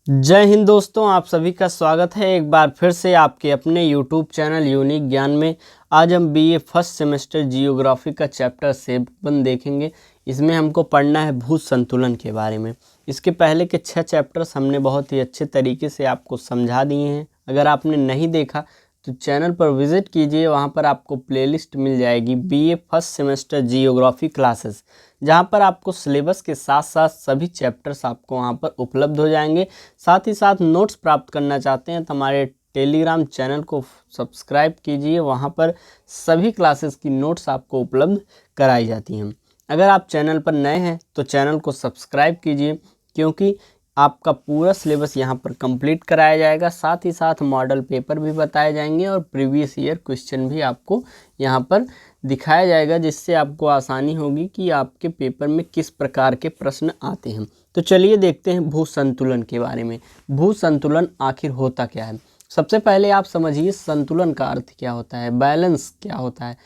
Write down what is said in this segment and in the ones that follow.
जय हिंद दोस्तों, आप सभी का स्वागत है एक बार फिर से आपके अपने YouTube चैनल यूनिक ज्ञान में। आज हम बीए फर्स्ट सेमेस्टर जियोग्राफी का चैप्टर 7 देखेंगे। इसमें हमको पढ़ना है भू संतुलन के बारे में। इसके पहले के 6 चैप्टर्स हमने बहुत ही अच्छे तरीके से आपको समझा दिए हैं। अगर आपने नहीं देखा तो चैनल पर विज़िट कीजिए, वहाँ पर आपको प्लेलिस्ट मिल जाएगी BA first semester geography classes, जहाँ पर आपको सिलेबस के साथ साथ सभी चैप्टर्स आपको वहाँ पर उपलब्ध हो जाएंगे। साथ ही साथ नोट्स प्राप्त करना चाहते हैं तो हमारे टेलीग्राम चैनल को सब्सक्राइब कीजिए, वहाँ पर सभी क्लासेस की नोट्स आपको उपलब्ध कराई जाती हैं। अगर आप चैनल पर नए हैं तो चैनल को सब्सक्राइब कीजिए, क्योंकि आपका पूरा सिलेबस यहाँ पर कंप्लीट कराया जाएगा। साथ ही साथ मॉडल पेपर भी बताए जाएंगे और प्रीवियस ईयर क्वेश्चन भी आपको यहाँ पर दिखाया जाएगा, जिससे आपको आसानी होगी कि आपके पेपर में किस प्रकार के प्रश्न आते हैं। तो चलिए देखते हैं भू संतुलन के बारे में। भू संतुलन आखिर होता क्या है? सबसे पहले आप समझिए संतुलन का अर्थ क्या होता है, बैलेंस क्या होता है।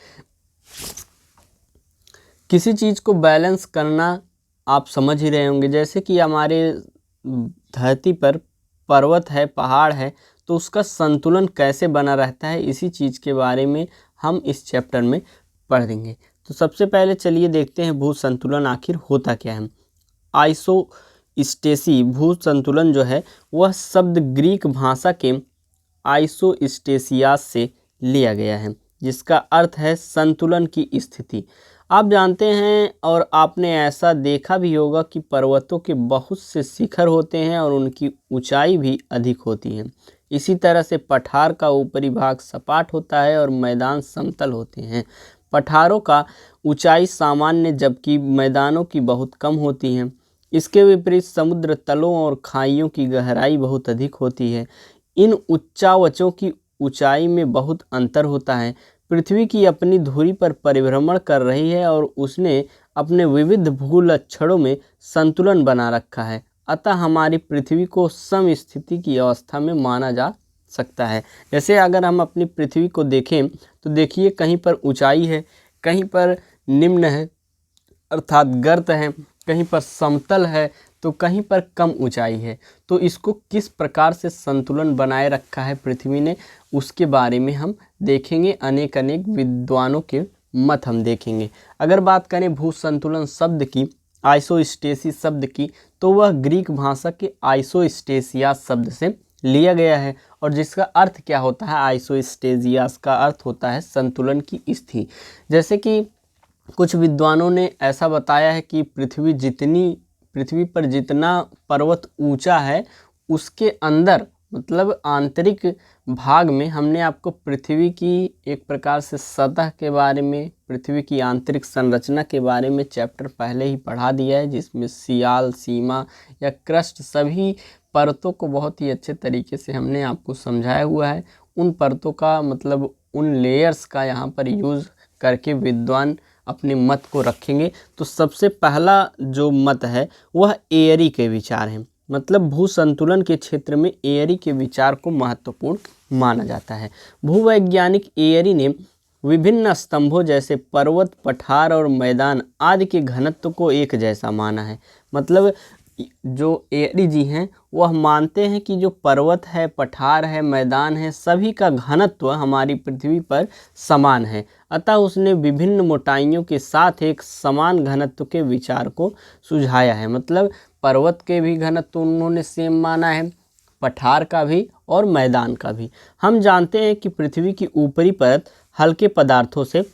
किसी चीज़ को बैलेंस करना आप समझ ही रहे होंगे। जैसे कि हमारे धरती पर पर्वत है, पहाड़ है, तो उसका संतुलन कैसे बना रहता है, इसी चीज़ के बारे में हम इस चैप्टर में पढ़ देंगे। तो सबसे पहले चलिए देखते हैं भू संतुलन आखिर होता क्या है। आइसोस्टेसी भू संतुलन जो है वह शब्द ग्रीक भाषा के आइसोस्टेसियास से लिया गया है, जिसका अर्थ है संतुलन की स्थिति। आप जानते हैं और आपने ऐसा देखा भी होगा कि पर्वतों के बहुत से शिखर होते हैं और उनकी ऊंचाई भी अधिक होती है। इसी तरह से पठार का ऊपरी भाग सपाट होता है और मैदान समतल होते हैं। पठारों का ऊंचाई सामान्य जबकि मैदानों की बहुत कम होती है। इसके विपरीत समुद्र तलों और खाइयों की गहराई बहुत अधिक होती है। इन उच्चावचों की ऊंचाई में बहुत अंतर होता है। पृथ्वी की अपनी धुरी पर परिभ्रमण कर रही है और उसने अपने विविध भूलक्षणों में संतुलन बना रखा है। अतः हमारी पृथ्वी को समस्थिति की अवस्था में माना जा सकता है। जैसे अगर हम अपनी पृथ्वी को देखें तो देखिए, कहीं पर ऊंचाई है, कहीं पर निम्न है अर्थात गर्त है, कहीं पर समतल है तो कहीं पर कम ऊंचाई है। तो इसको किस प्रकार से संतुलन बनाए रखा है पृथ्वी ने, उसके बारे में हम देखेंगे। अनेक अनेक विद्वानों के मत हम देखेंगे। अगर बात करें भू संतुलन शब्द की, आइसोस्टेसिस शब्द की, तो वह ग्रीक भाषा के आइसोस्टेसियास शब्द से लिया गया है। और जिसका अर्थ क्या होता है, आइसोस्टेसियास का अर्थ होता है संतुलन की स्थिति। जैसे कि कुछ विद्वानों ने ऐसा बताया है कि पृथ्वी पर जितना पर्वत ऊंचा है, उसके अंदर मतलब आंतरिक भाग में हमने आपको पृथ्वी की एक प्रकार से सतह के बारे में, पृथ्वी की आंतरिक संरचना के बारे में चैप्टर पहले ही पढ़ा दिया है, जिसमें सियाल, सीमा या क्रस्ट सभी परतों को बहुत ही अच्छे तरीके से हमने आपको समझाया हुआ है। उन परतों का मतलब उन लेयर्स का यहाँ पर यूज़ करके विद्वान अपने मत को रखेंगे। तो सबसे पहला जो मत है वह एयरी के विचार हैं। मतलब भू संतुलन के क्षेत्र में एयरी के विचार को महत्वपूर्ण माना जाता है। भूवैज्ञानिक एयरी ने विभिन्न स्तंभों जैसे पर्वत, पठार और मैदान आदि के घनत्व को एक जैसा माना है। मतलब जो एयरी जी हैं वह मानते हैं कि जो पर्वत है, पठार है, मैदान है, सभी का घनत्व हमारी पृथ्वी पर समान है। अतः उसने विभिन्न मोटाइयों के साथ एक समान घनत्व के विचार को सुझाया है। मतलब पर्वत के भी घनत्व उन्होंने सेम माना है, पठार का भी और मैदान का भी। हम जानते हैं कि पृथ्वी की ऊपरी परत हल्के पदार्थों से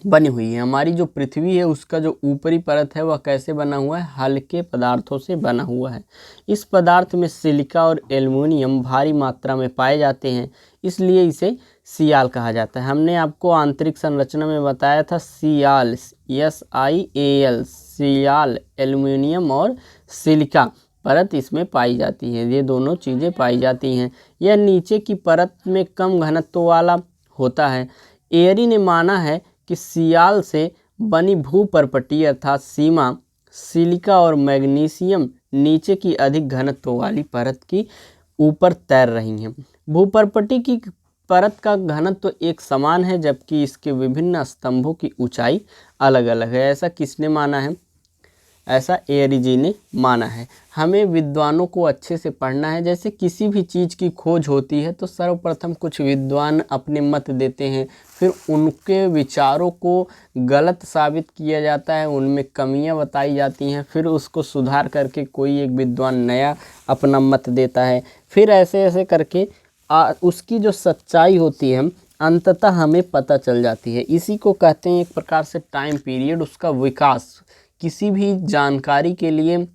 बनी हुई है। हमारी जो पृथ्वी है उसका जो ऊपरी परत है वह कैसे बना हुआ है, हल्के पदार्थों से बना हुआ है। इस पदार्थ में सिलिका और एल्युमिनियम भारी मात्रा में पाए जाते हैं, इसलिए इसे सियाल कहा जाता है। हमने आपको आंतरिक संरचना में बताया था सियाल, SiAl, सियाल, एल्युमिनियम और सिलिका परत इसमें पाई जाती है। ये दोनों चीज़ें पाई जाती हैं। यह नीचे की परत में कम घनत्व वाला होता है। एयरी ने माना है कि सियाल से बनी भूपर्पटी अर्थात सीमा, सिलिका और मैग्नीशियम नीचे की अधिक घनत्व वाली परत की ऊपर तैर रही हैं। भूपर्पटी की परत का घनत्व एक समान है, जबकि इसके विभिन्न स्तंभों की ऊंचाई अलग अलग है। ऐसा किसने माना है? ऐसा एयरी जी ने माना है। हमें विद्वानों को अच्छे से पढ़ना है। जैसे किसी भी चीज़ की खोज होती है तो सर्वप्रथम कुछ विद्वान अपने मत देते हैं, फिर उनके विचारों को गलत साबित किया जाता है, उनमें कमियां बताई जाती हैं, फिर उसको सुधार करके कोई एक विद्वान नया अपना मत देता है। फिर ऐसे ऐसे करके उसकी जो सच्चाई होती है अंततः हमें पता चल जाती है। इसी को कहते हैं एक प्रकार से टाइम पीरियड, उसका विकास। किसी भी जानकारी के लिए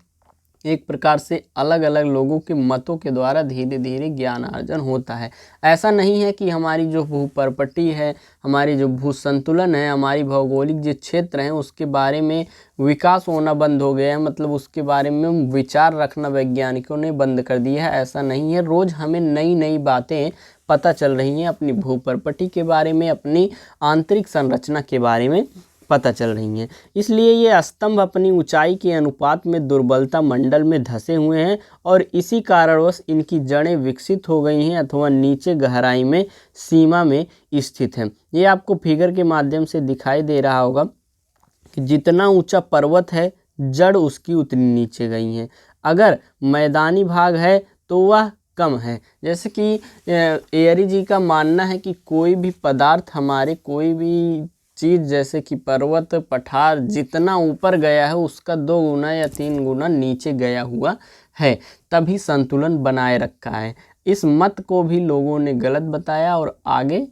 एक प्रकार से अलग अलग लोगों के मतों के द्वारा धीरे धीरे ज्ञान अर्जन होता है। ऐसा नहीं है कि हमारी जो भूपर्पटी है, हमारी जो भू संतुलन है, हमारी भौगोलिक जो क्षेत्र हैं उसके बारे में विकास होना बंद हो गया है, मतलब उसके बारे में विचार रखना वैज्ञानिकों ने बंद कर दिया है। ऐसा नहीं है। रोज़ हमें नई नई बातें पता चल रही हैं, अपनी भूपर्पटी के बारे में, अपनी आंतरिक संरचना के बारे में पता चल रही हैं। इसलिए ये स्तंभ अपनी ऊंचाई के अनुपात में दुर्बलता मंडल में धंसे हुए हैं और इसी कारणवश इनकी जड़ें विकसित हो गई हैं अथवा नीचे गहराई में सीमा में स्थित हैं। ये आपको फिगर के माध्यम से दिखाई दे रहा होगा कि जितना ऊंचा पर्वत है जड़ उसकी उतनी नीचे गई हैं। अगर मैदानी भाग है तो वह कम है। जैसे कि एयरी जी का मानना है कि कोई भी पदार्थ, हमारे कोई भी चीज़ जैसे कि पर्वत पठार जितना ऊपर गया है उसका 2 गुना या 3 गुना नीचे गया हुआ है, तभी संतुलन बनाए रखा है। इस मत को भी लोगों ने गलत बताया और आगे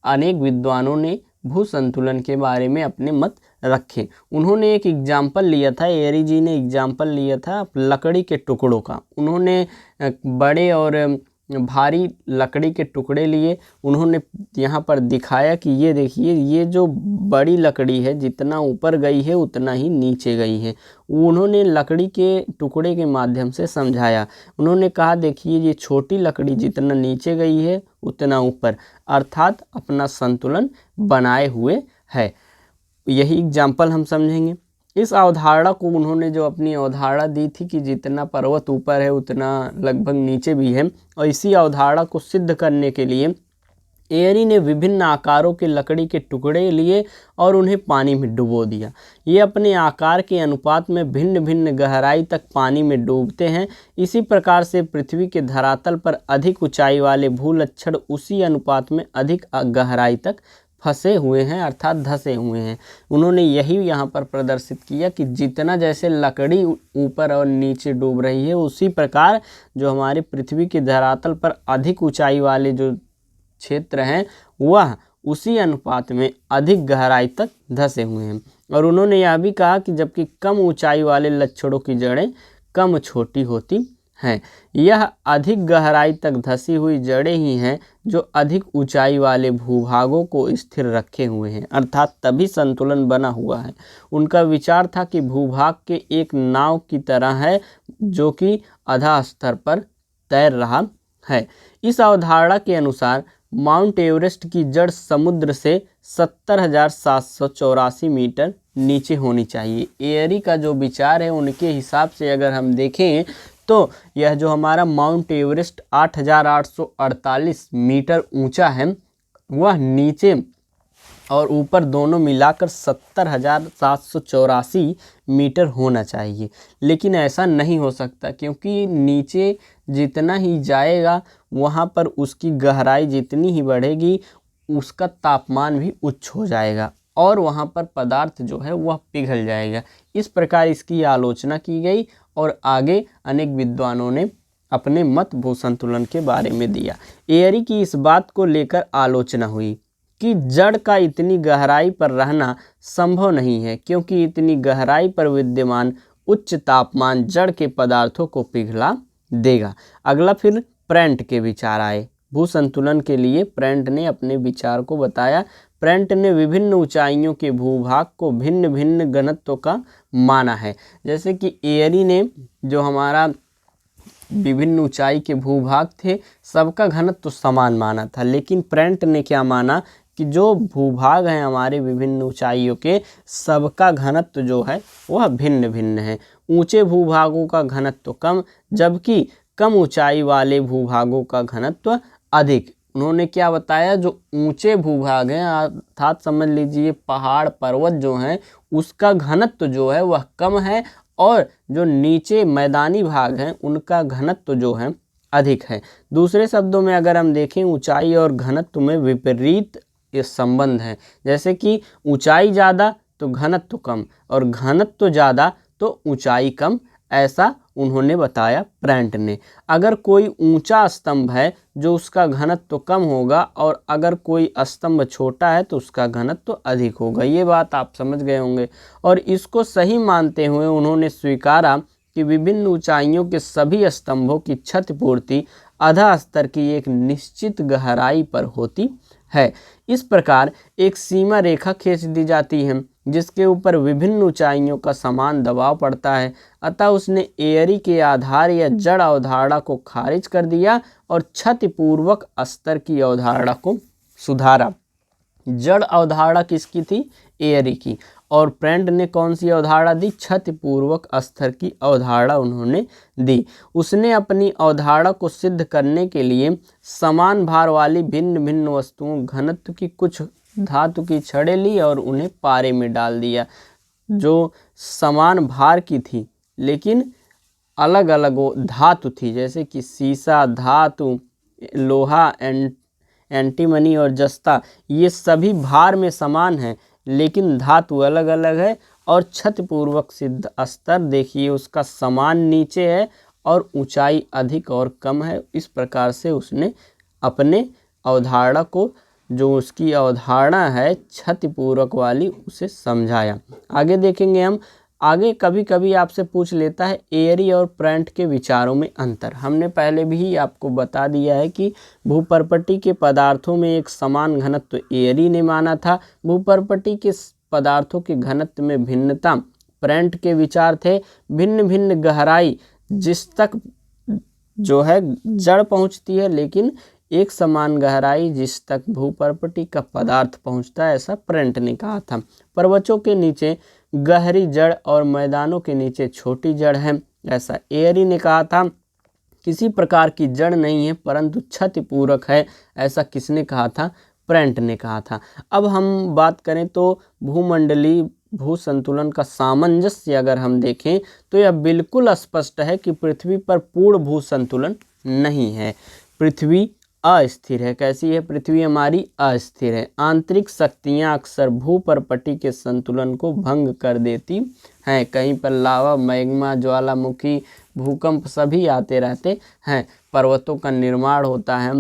अनेक विद्वानों ने भू संतुलन के बारे में अपने मत रखे। उन्होंने एक एग्जाम्पल लिया था, एयरी जी ने एग्जाम्पल लिया था लकड़ी के टुकड़ों का। उन्होंने बड़े और भारी लकड़ी के टुकड़े लिए, उन्होंने यहाँ पर दिखाया कि ये देखिए, ये जो बड़ी लकड़ी है जितना ऊपर गई है उतना ही नीचे गई है। उन्होंने लकड़ी के टुकड़े के माध्यम से समझाया। उन्होंने कहा देखिए ये छोटी लकड़ी जितना नीचे गई है उतना ऊपर, अर्थात अपना संतुलन बनाए हुए है। यही एग्जाम्पल हम समझेंगे। इस अवधारणा को उन्होंने जो अपनी अवधारणा दी थी कि जितना पर्वत ऊपर है उतना लगभग नीचे भी है, और इसी अवधारणा को सिद्ध करने के लिए एयरी ने विभिन्न आकारों के लकड़ी के टुकड़े लिए और उन्हें पानी में डुबो दिया। ये अपने आकार के अनुपात में भिन्न भिन्न गहराई तक पानी में डूबते हैं। इसी प्रकार से पृथ्वी के धरातल पर अधिक ऊंचाई वाले भूलक्षण उसी अनुपात में अधिक गहराई तक फंसे हुए हैं, अर्थात धंसे हुए हैं। उन्होंने यही यहाँ पर प्रदर्शित किया कि जितना जैसे लकड़ी ऊपर और नीचे डूब रही है, उसी प्रकार जो हमारे पृथ्वी के धरातल पर अधिक ऊंचाई वाले जो क्षेत्र हैं वह उसी अनुपात में अधिक गहराई तक धंसे हुए हैं। और उन्होंने यह भी कहा कि जबकि कम ऊंचाई वाले लक्षणों की जड़ें कम छोटी होती हैं, यह अधिक गहराई तक धंसी हुई जड़ें ही हैं जो अधिक ऊंचाई वाले भूभागों को स्थिर रखे हुए हैं, अर्थात तभी संतुलन बना हुआ है। उनका विचार था कि भूभाग के एक नाव की तरह है जो कि आधा स्तर पर तैर रहा है। इस अवधारणा के अनुसार माउंट एवरेस्ट की जड़ समुद्र से 70,784 मीटर नीचे होनी चाहिए। एयरी का जो विचार है उनके हिसाब से अगर हम देखें तो यह जो हमारा माउंट एवरेस्ट 8,848 मीटर ऊंचा है, वह नीचे और ऊपर दोनों मिलाकर 70,784 मीटर होना चाहिए। लेकिन ऐसा नहीं हो सकता, क्योंकि नीचे जितना ही जाएगा वहाँ पर उसकी गहराई जितनी ही बढ़ेगी उसका तापमान भी उच्च हो जाएगा और वहाँ पर पदार्थ जो है वह पिघल जाएगा। इस प्रकार इसकी आलोचना की गई और आगे अनेक विद्वानों ने अपने मत भू संतुलन के बारे में दिया। एयरी की इस बात को लेकर आलोचना हुई कि जड़ का इतनी गहराई पर रहना संभव नहीं है, क्योंकि इतनी गहराई पर विद्यमान उच्च तापमान जड़ के पदार्थों को पिघला देगा। अगला फिर प्रेंट के विचार आए। भू संतुलन के लिए प्रेंट ने अपने विचार को बताया। प्रेंट ने विभिन्न ऊंचाइयों के भूभाग को भिन्न भिन्न घनत्व का माना है। जैसे कि एयरी ने जो हमारा विभिन्न ऊंचाई के भूभाग थे सबका घनत्व समान माना था, लेकिन प्रेंट ने क्या माना कि जो भूभाग हैं हमारे विभिन्न ऊंचाइयों के, सबका घनत्व जो है वह भिन्न भिन्न है। ऊंचे भूभागों का घनत्व कम, जबकि कम ऊंचाई वाले भूभागों का घनत्व अधिक। उन्होंने क्या बताया, जो ऊंचे भूभाग हैं अर्थात समझ लीजिए पहाड़ पर्वत जो हैं उसका घनत्व जो है वह कम है और जो नीचे मैदानी भाग हैं उनका घनत्व जो है अधिक है। दूसरे शब्दों में अगर हम देखें, ऊंचाई और घनत्व में विपरीत ये संबंध है। जैसे कि ऊंचाई ज़्यादा तो घनत्व कम, और घनत्व ज़्यादा तो ऊंचाई कम, ऐसा उन्होंने बताया प्रेंट ने। अगर कोई ऊंचा स्तंभ है जो उसका घनत्व कम होगा, और अगर कोई स्तंभ छोटा है तो उसका घनत्व अधिक होगा। ये बात आप समझ गए होंगे। और इसको सही मानते हुए उन्होंने स्वीकारा कि विभिन्न ऊंचाइयों के सभी स्तंभों की क्षतिपूर्ति आधा स्तर की एक निश्चित गहराई पर होती है। इस प्रकार एक सीमा रेखा खींच दी जाती है जिसके ऊपर विभिन्न ऊंचाइयों का समान दबाव पड़ता है। अतः उसने एयरी के आधार या जड़ अवधारणा को खारिज कर दिया और क्षतिपूर्वक स्तर की अवधारणा को सुधारा। जड़ अवधारणा किसकी थी? एयरी की। और प्रेंट ने कौन सी अवधारणा दी? क्षतिपूर्वक स्तर की अवधारणा उन्होंने दी। उसने अपनी अवधारणा को सिद्ध करने के लिए समान भार वाली भिन्न भिन्न वस्तुओं घनत्व की कुछ धातु की छड़ें ली और उन्हें पारे में डाल दिया, जो समान भार की थी लेकिन अलग अलग धातु थी, जैसे कि सीसा धातु, लोहा, एंटीमनी और जस्ता, ये सभी भार में समान हैं लेकिन धातु अलग अलग है। और क्षतिपूर्वक सिद्ध स्तर देखिए उसका समान नीचे है और ऊंचाई अधिक और कम है। इस प्रकार से उसने अपने अवधारणा को, जो उसकी अवधारणा है क्षतिपूर्वक वाली, उसे समझाया। आगे देखेंगे हम। आगे कभी कभी आपसे पूछ लेता है एयरी और प्रेंट के विचारों में अंतर। हमने पहले भी आपको बता दिया है कि भूपर्पटी के पदार्थों में एक समान घनत्व एयरी ने माना था। भूपर्पटी के पदार्थों के घनत्व में भिन्नता प्रेंट के विचार थे। भिन्न भिन्न गहराई जिस तक जो है जड़ पहुंचती है, लेकिन एक समान गहराई जिस तक भूपर्पटी का पदार्थ पहुंचता है, ऐसा प्रेंट ने कहा था। पर्वतों के नीचे गहरी जड़ और मैदानों के नीचे छोटी जड़ है, ऐसा एयरी ने कहा था। किसी प्रकार की जड़ नहीं है परंतु क्षतिपूरक है, ऐसा किसने कहा था? प्रेंट ने कहा था। अब हम बात करें तो भूमंडलीय भू संतुलन का सामंजस्य अगर हम देखें तो यह बिल्कुल स्पष्ट है कि पृथ्वी पर पूर्ण भू संतुलन नहीं है। पृथ्वी अस्थिर है। कैसी है पृथ्वी? हमारी अस्थिर है। आंतरिक शक्तियां अक्सर भूपर्पटी के संतुलन को भंग कर देती हैं। कहीं पर लावा, मैग्मा, ज्वालामुखी, भूकंप सभी आते रहते हैं। पर्वतों का निर्माण होता है।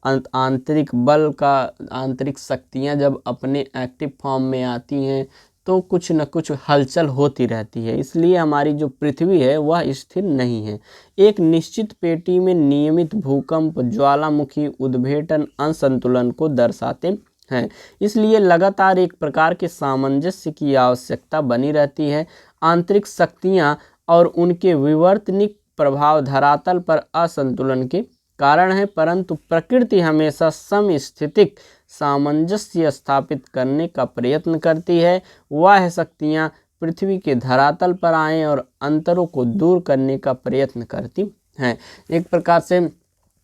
आंतरिक बल का, आंतरिक शक्तियां जब अपने एक्टिव फॉर्म में आती हैं तो कुछ न कुछ हलचल होती रहती है। इसलिए हमारी जो पृथ्वी है वह स्थिर नहीं है। एक निश्चित पेटी में नियमित भूकंप, ज्वालामुखी उद्भेटन असंतुलन को दर्शाते हैं। इसलिए लगातार एक प्रकार के सामंजस्य की आवश्यकता बनी रहती है। आंतरिक शक्तियां और उनके विवर्तनिक प्रभाव धरातल पर असंतुलन के कारण है, परंतु प्रकृति हमेशा समस्थितिक सामंजस्य स्थापित करने का प्रयत्न करती है। वह शक्तियाँ पृथ्वी के धरातल पर आएं और अंतरों को दूर करने का प्रयत्न करती हैं। एक प्रकार से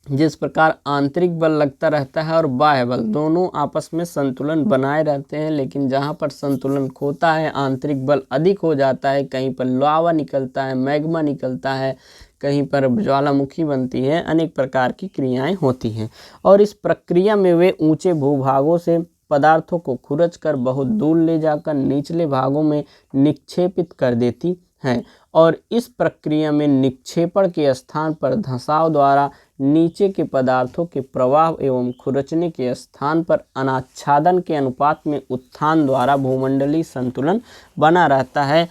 जिस प्रकार आंतरिक बल लगता रहता है और बाह्य बल, दोनों आपस में संतुलन बनाए रहते हैं, लेकिन जहाँ पर संतुलन खोता है, आंतरिक बल अधिक हो जाता है, कहीं पर लावा निकलता है, मैग्मा निकलता है, कहीं पर ज्वालामुखी बनती है, अनेक प्रकार की क्रियाएं होती हैं। और इस प्रक्रिया में वे ऊंचे भूभागों से पदार्थों को खुरच कर बहुत दूर ले जाकर निचले भागों में निक्षेपित कर देती हैं। और इस प्रक्रिया में निक्षेपण के स्थान पर धंसाव द्वारा नीचे के पदार्थों के प्रवाह एवं खुरचने के स्थान पर अनाच्छादन के अनुपात में उत्थान द्वारा भूमंडलीय संतुलन बना रहता है।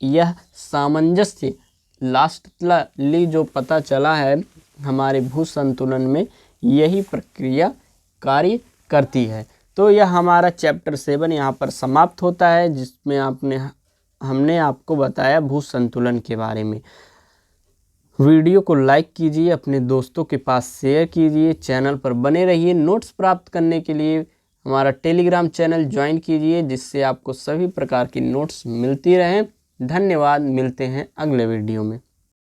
यह सामंजस्य लास्टली जो पता चला है हमारे भू संतुलन में, यही प्रक्रिया कार्य करती है। तो यह हमारा चैप्टर 7 यहाँ पर समाप्त होता है, जिसमें हमने आपको बताया भू संतुलन के बारे में। वीडियो को लाइक कीजिए, अपने दोस्तों के पास शेयर कीजिए, चैनल पर बने रहिए। नोट्स प्राप्त करने के लिए हमारा टेलीग्राम चैनल ज्वाइन कीजिए, जिससे आपको सभी प्रकार की नोट्स मिलती रहें। धन्यवाद, मिलते हैं अगले वीडियो में।